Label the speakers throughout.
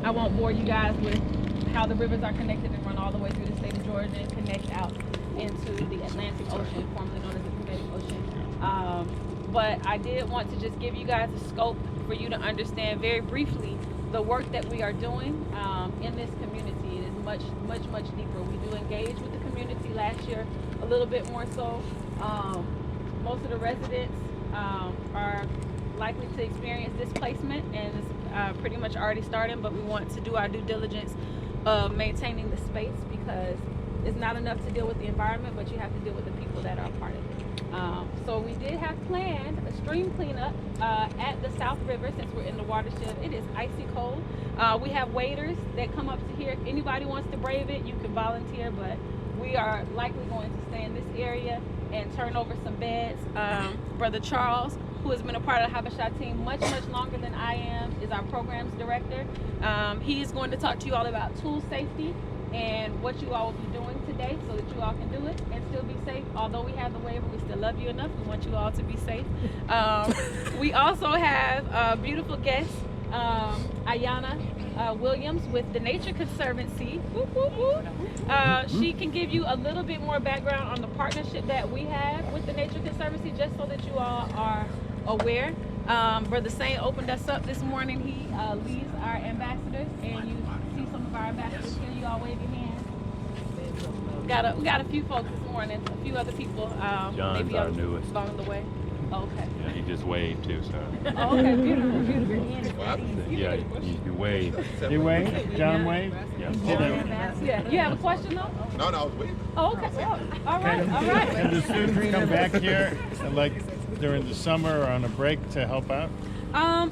Speaker 1: I won't bore you guys with how the rivers are connected and run all the way through the state of Georgia and connect out into the Atlantic Ocean, formerly known as the Pacific Ocean. But I did want to just give you guys a scope for you to understand very briefly the work that we are doing in this community. It is much deeper. We do engage with the community last year a little bit more so. Most of the residents are likely to experience displacement, and it's pretty much already starting, but we want to do our due diligence of maintaining the space, because it's not enough to deal with the environment, but you have to deal with the people that are a part of it. So we did have planned a stream cleanup at the South River, since we're in the watershed. It is icy cold. We have waders that come up to here. If anybody wants to brave it, you can volunteer, but we are likely going to stay in this area and turn over some beds. Brother Charles, who has been a part of the Habesha team much longer than I am, is our programs director. He is going to talk to you all about tool safety and what you all will be doing today so that you all can do it and still be safe. Although we have the waiver, we still love you enough. We want you all to be safe. We also have beautiful guests, Ayana Williams with the Nature Conservancy. Whoop, whoop, whoop. She can give you a little bit more background on the partnership that we have with the Nature Conservancy, just so that you all are aware. Brother Saint opened us up this morning. He leads our ambassadors, and you see some of our ambassadors here. You all wave your hands. We got a few folks this morning, a few other people.
Speaker 2: John's
Speaker 1: maybe
Speaker 2: our newest.
Speaker 1: along the way. Okay.
Speaker 2: Yeah, he just waved too, so.
Speaker 1: Oh, okay, beautiful.
Speaker 2: Yeah, you waved.
Speaker 3: You wave? John wave?
Speaker 2: Yeah.
Speaker 1: Yeah. You have a question though?
Speaker 4: No, I was waiting.
Speaker 1: Oh, okay. Oh, all right.
Speaker 3: Can the students come back here, like during the summer or on a break, to help out?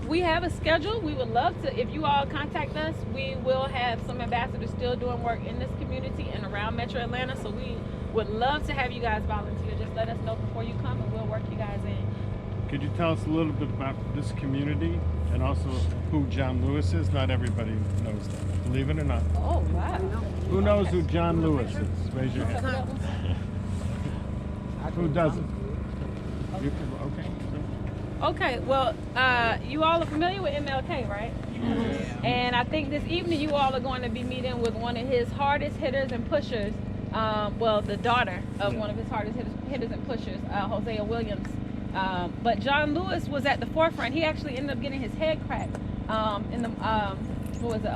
Speaker 1: We have a schedule. We would love to, if you all contact us, we will have some ambassadors still doing work in this community and around Metro Atlanta. So we would love to have you guys volunteer. Just let us know before you come, and we'll work you guys in.
Speaker 3: Could you tell us a little bit about this community and also who John Lewis is? Not everybody knows that, believe it or not.
Speaker 1: Oh, wow.
Speaker 3: Who knows who John Lewis is? Raise your hand. Who doesn't? You can, okay.
Speaker 1: Okay, well, you all are familiar with MLK, right? And I think this evening you all are going to be meeting with one of his hardest hitters and pushers. Well, the daughter of one of his hardest hitters and pushers, Hosea Williams. But John Lewis was at the forefront. He actually ended up getting his head cracked in the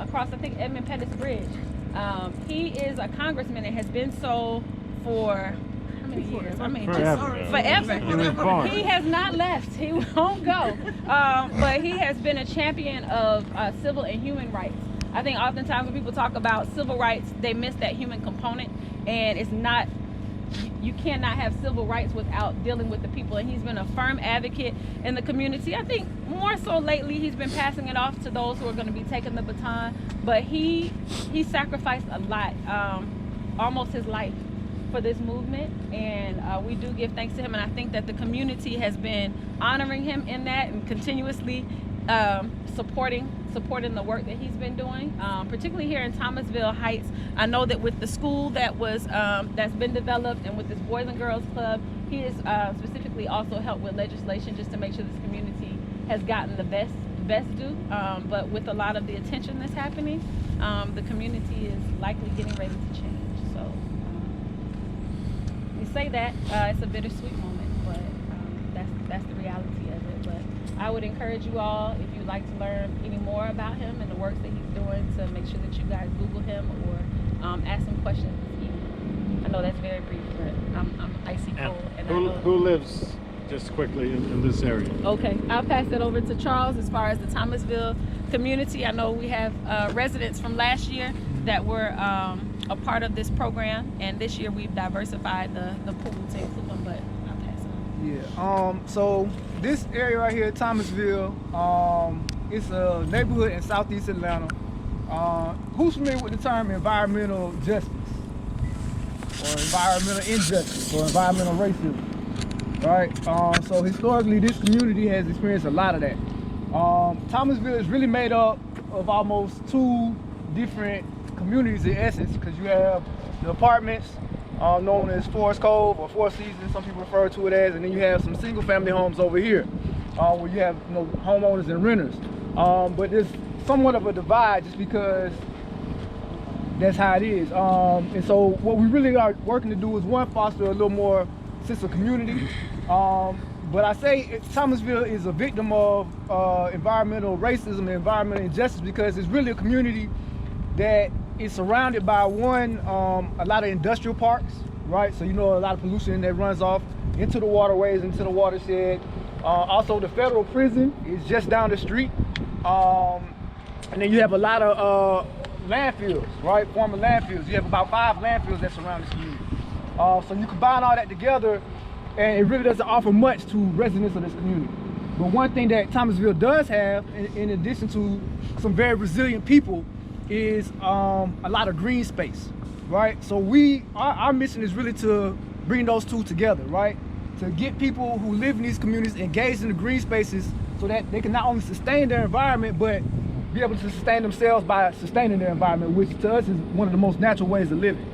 Speaker 1: across, I think, Edmund Pettus Bridge. He is a congressman and has been so for how many years? I mean, forever. He has not left. He won't go. But he has been a champion of civil and human rights. I think oftentimes when people talk about civil rights, they miss that human component, and it's not. You cannot have civil rights without dealing with the people, and he's been a firm advocate in the community. I think more so lately he's been passing it off to those who are going to be taking the baton, but he sacrificed a lot, almost his life, for this movement, and we do give thanks to him, and I think that the community has been honoring him in that and continuously supporting the work that he's been doing, particularly here in Thomasville Heights. I know that with the school that was that's been developed, and with this Boys and Girls Club, he has specifically also helped with legislation just to make sure this community has gotten the best due. But with a lot of the attention that's happening, the community is likely getting ready to change. So we say that it's a bittersweet moment, but that's the reality of it. But I would encourage you all, if you'd like to learn any more about him and the works that he's doing, to make sure that you guys Google him or ask some questions. I know that's very brief, but I'm icy cold. And
Speaker 3: who lives, just quickly, in this area?
Speaker 1: Okay, I'll pass that over to Charles. As far as the Thomasville community, I know we have residents from last year that were a part of this program, and this year we've diversified the pool to include them, but I'll pass it on.
Speaker 5: Yeah, so this area right here, Thomasville, it's a neighborhood in southeast Atlanta. Who's familiar with the term environmental justice, or environmental injustice, or environmental racism, right? So historically, this community has experienced a lot of that. Thomasville is really made up of almost two different communities in essence, because you have the apartments, known as Forest Cove or Four Seasons, some people refer to it as, and then you have some single family homes over here, where you have homeowners and renters. But this somewhat of a divide just because that's how it is. And so what we really are working to do is, one, foster a little more sense of community. But I say Thomasville is a victim of environmental racism and environmental injustice because it's really a community that is surrounded by, one, a lot of industrial parks, right? So you know, a lot of pollution that runs off into the waterways, into the watershed. Also, the federal prison is just down the street. And then you have a lot of landfills, right? Former landfills. You have about 5 landfills that surround this community. So you combine all that together, and it really doesn't offer much to residents of this community. But one thing that Thomasville does have, in addition to some very resilient people, is a lot of green space, right? So our mission is really to bring those two together, right? To get people who live in these communities engaged in the green spaces so that they can not only sustain their environment, but be able to sustain themselves by sustaining their environment, which to us is one of the most natural ways to live it.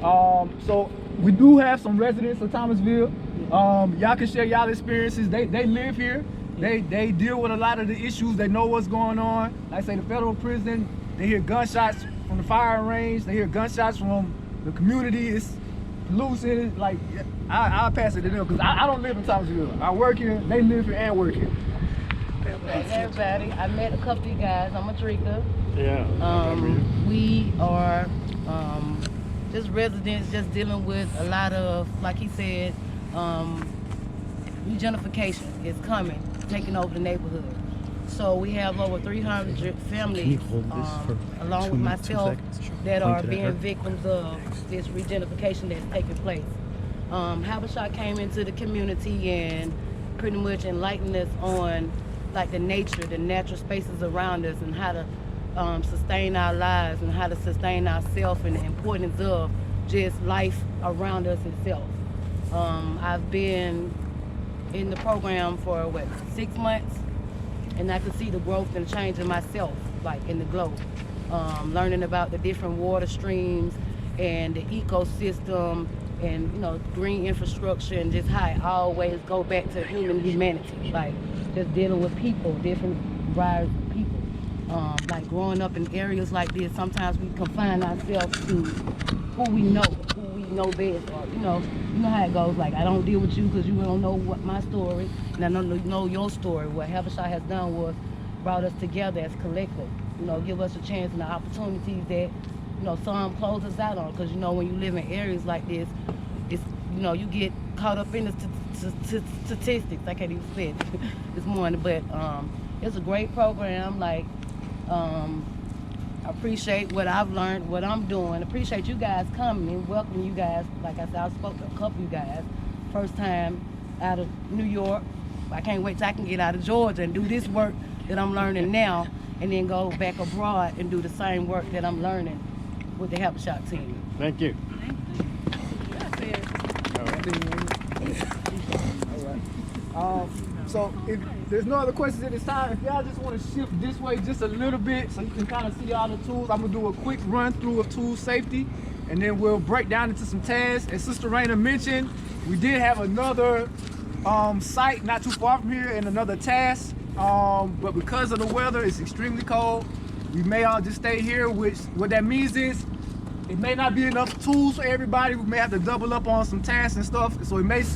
Speaker 5: So we do have some residents of Thomasville. Y'all can share y'all experiences. They live here. They deal with a lot of the issues. They know what's going on. Like I say, the federal prison, they hear gunshots from the firing range. They hear gunshots from the community. It's pollution. Like, I'll pass it to them because I don't live in Thomasville. I work here. They live here and work here.
Speaker 4: Hey everybody, I met a couple of you guys. I'm Adrika.
Speaker 3: Yeah.
Speaker 4: We are just residents just dealing with a lot of, like he said, regentrification is coming, taking over the neighborhood. So we have over 300 families, along with myself, that are being victims of this regentrification that's taking place. Habashah came into the community and pretty much enlightened us on like the nature, the natural spaces around us, and how to sustain our lives and how to sustain ourselves, and the importance of just life around us itself. I've been in the program for 6 months, and I could see the growth and change in myself, like in the glow. Learning about the different water streams and the ecosystem, and green infrastructure, and just how it always go back to humanity, like just dealing with people, different varieties of people. Like growing up in areas like this, sometimes we confine ourselves to who we know best. Or, you know how it goes. Like, I don't deal with you because you don't know what my story, and I don't know your story. What Habashah has done was brought us together as collective. Give us a chance and the opportunities that some close us out on. Because when you live in areas like this, it's you get caught up in the statistics. I can't even say it this morning, but it's a great program. Like, I appreciate what I've learned, what I'm doing. Appreciate you guys coming and welcoming you guys. Like I said, I spoke to a couple of you guys. First time out of New York. I can't wait till I can get out of Georgia and do this work that I'm learning now, and then go back abroad and do the same work that I'm learning with the Habashah team.
Speaker 3: Thank you.
Speaker 5: So if there's no other questions at this time, if y'all just want to shift this way just a little bit so you can kind of see all the tools, I'm gonna do a quick run through of tool safety, and then we'll break down into some tasks. As Sister Raina mentioned, we did have another site not too far from here and another task, but because of the weather, it's extremely cold. We may all just stay here, which what that means is it may not be enough tools for everybody. We may have to double up on some tasks and stuff, so it may